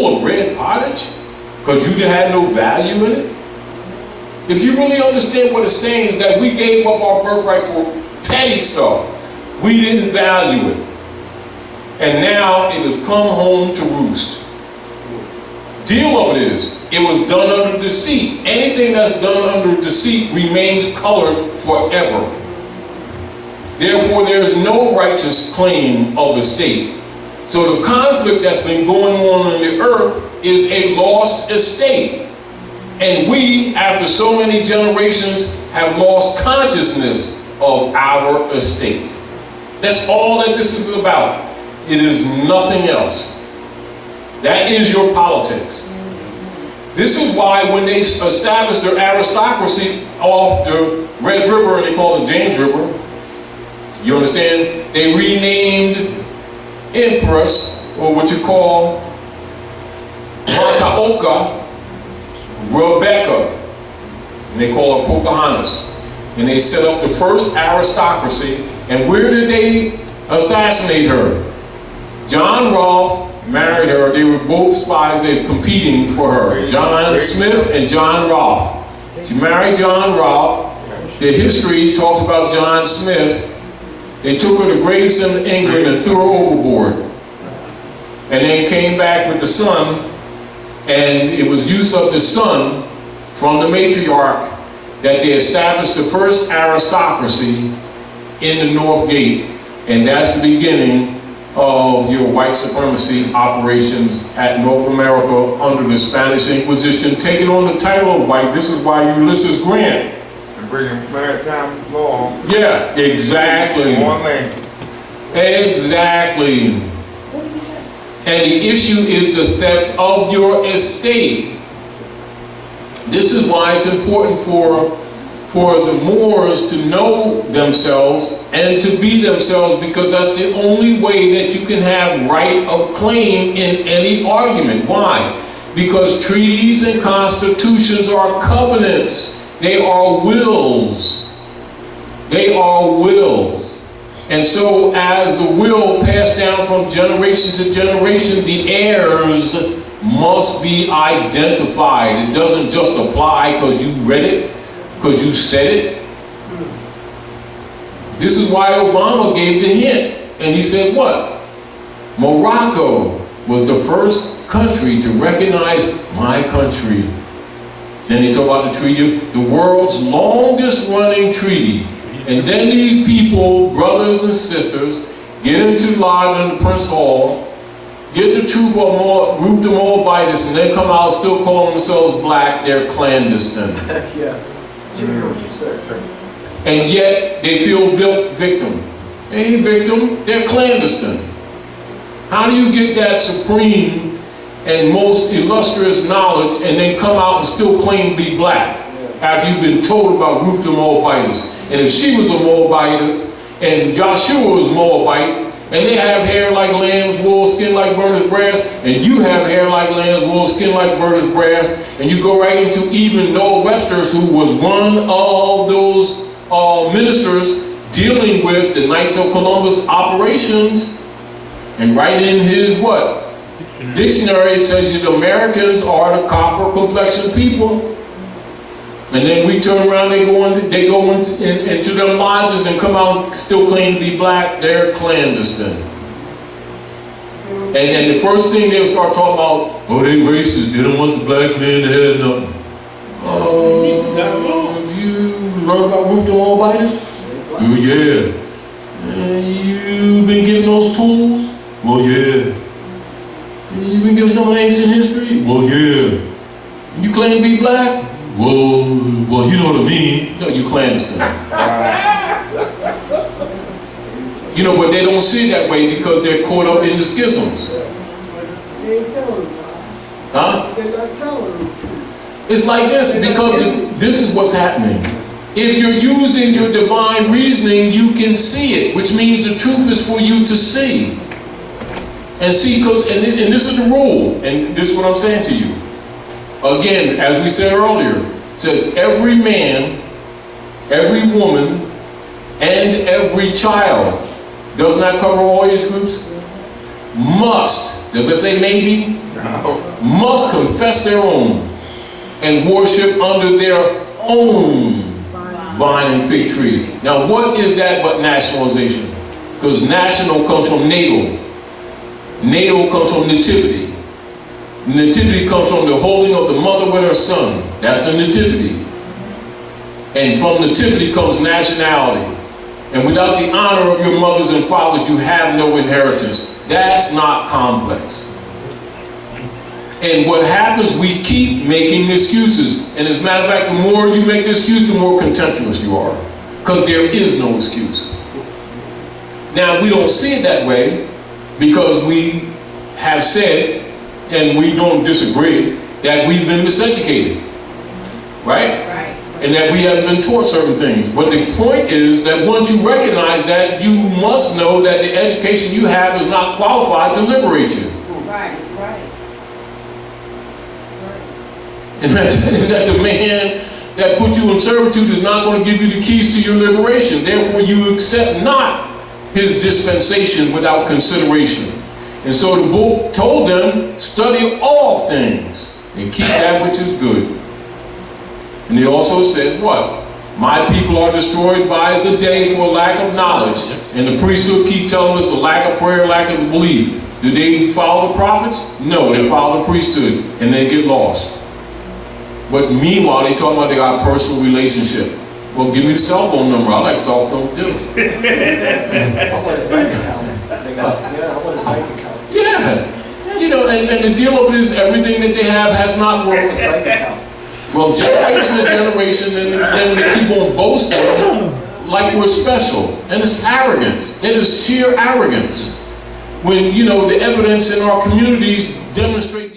bowl of red pottage because you had no value in it? If you really understand what it's saying, is that we gave up our birthright for petty stuff. We didn't value it. And now it has come home to roost. Deal of it is, it was done under deceit. Anything that's done under deceit remains colored forever. Therefore, there is no righteous claim of estate. So the conflict that's been going on the earth is a lost estate. And we, after so many generations, have lost consciousness of our estate. That's all that this is about. It is nothing else. That is your politics. This is why when they established their aristocracy off the Red River, and they call it James River, you understand? They renamed Empress, or what you call Mataoka, Rebecca, and they call her Pocahontas. And they set up the first aristocracy. And where did they assassinate her? John Rolfe married her. They were both spies. They were competing for her. John Smith and John Rolfe. She married John Rolfe. The history talks about John Smith. They took her to Gravesend, England, and threw her overboard. And then came back with the son. And it was use of the son from the matriarch that they established the first aristocracy in the North Gate. And that's the beginning of your white supremacy operations at North America under the Spanish Inquisition, taking on the title of white. This is why Ulysses Grant. And bringing maritime law. Yeah, exactly. One land. Exactly. And the issue is the theft of your estate. This is why it's important for the Moors to know themselves and to be themselves, because that's the only way that you can have right of claim in any argument. Why? Because treaties and constitutions are covenants. They are wills. They are wills. And so as the will passed down from generation to generation, the heirs must be identified. It doesn't just apply because you read it, because you said it. This is why Obama gave the hint. And he said what? Morocco was the first country to recognize my country. Then he talked about the treaty, the world's longest running treaty. And then these people, brothers and sisters, get into live in the Prince Hall, get the truth of Ruth the Moabitess, and they come out still calling themselves black. They're clandestine. Yeah. What you said. And yet they feel victim. They ain't victim, they're clandestine. How do you get that supreme and most illustrious knowledge and then come out and still claim to be black after you've been told about Ruth the Moabitess? And if she was a Moabitess and Joshua was Moabite, and they have hair like lamb's wool, skin like burnished brass, and you have hair like lamb's wool, skin like burnished brass, and you go right into even Noah Webster's, who was one of those ministers dealing with the Knights of Columbus operations, and right in his what? Dictionary, it says that Americans are the copper complexion people. And then we turn around, they go into them lodges and come out and still claim to be black. They're clandestine. And the first thing they'll start talking about, oh, they racist, they don't want the black man to have nothing. You learn about Ruth the Moabitess? Oh, yeah. You been given those tools? Well, yeah. You been given some of the ancient history? Well, yeah. You claim to be black? Well, you know what I mean. No, you clandestine. You know, but they don't see it that way because they're caught up in the schisms. They ain't telling them. Huh? They're not telling them the truth. It's like this, because this is what's happening. If you're using your divine reasoning, you can see it, which means the truth is for you to see. And see, and this is the rule, and this is what I'm saying to you. Again, as we said earlier, it says every man, every woman, and every child. Doesn't that cover all age groups? Must. Does it say maybe? No. must confess their own and worship under their own vine and fig tree. Now what is that but nationalization? Because national comes from natal. Natal comes from nativity. Nativity comes from the holding of the mother with her son. That's the nativity. And from nativity comes nationality. And without the honor of your mothers and fathers, you have no inheritance. That's not complex. And what happens, we keep making excuses. And as a matter of fact, the more you make the excuse, the more contemptuous you are. Because there is no excuse. Now, we don't see it that way because we have said, and we don't disagree, that we've been miseducated. Right? And that we haven't been taught certain things. But the point is that once you recognize that, you must know that the education you have is not qualified to liberate you. Right. And that the man that put you in servitude is not going to give you the keys to your liberation. Therefore, you accept not his dispensation without consideration. And so the book told them, study all things and keep that which is good. And he also said, what? My people are destroyed by the day for lack of knowledge. And the priesthood keep telling us the lack of prayer, lack of belief. Do they follow the prophets? No, they follow the priesthood and they get lost. But meanwhile, they talking about they got a personal relationship. Well, give me the cell phone number. I like to talk to them too. How about his bank account? How about his bank account? Yeah. You know, and the deal of it is everything that they have has not worked. Bank account. Well, generation to generation, and then they keep on boasting like we're special. And it's arrogance. It is sheer arrogance. When, you know, the evidence in our communities demonstrate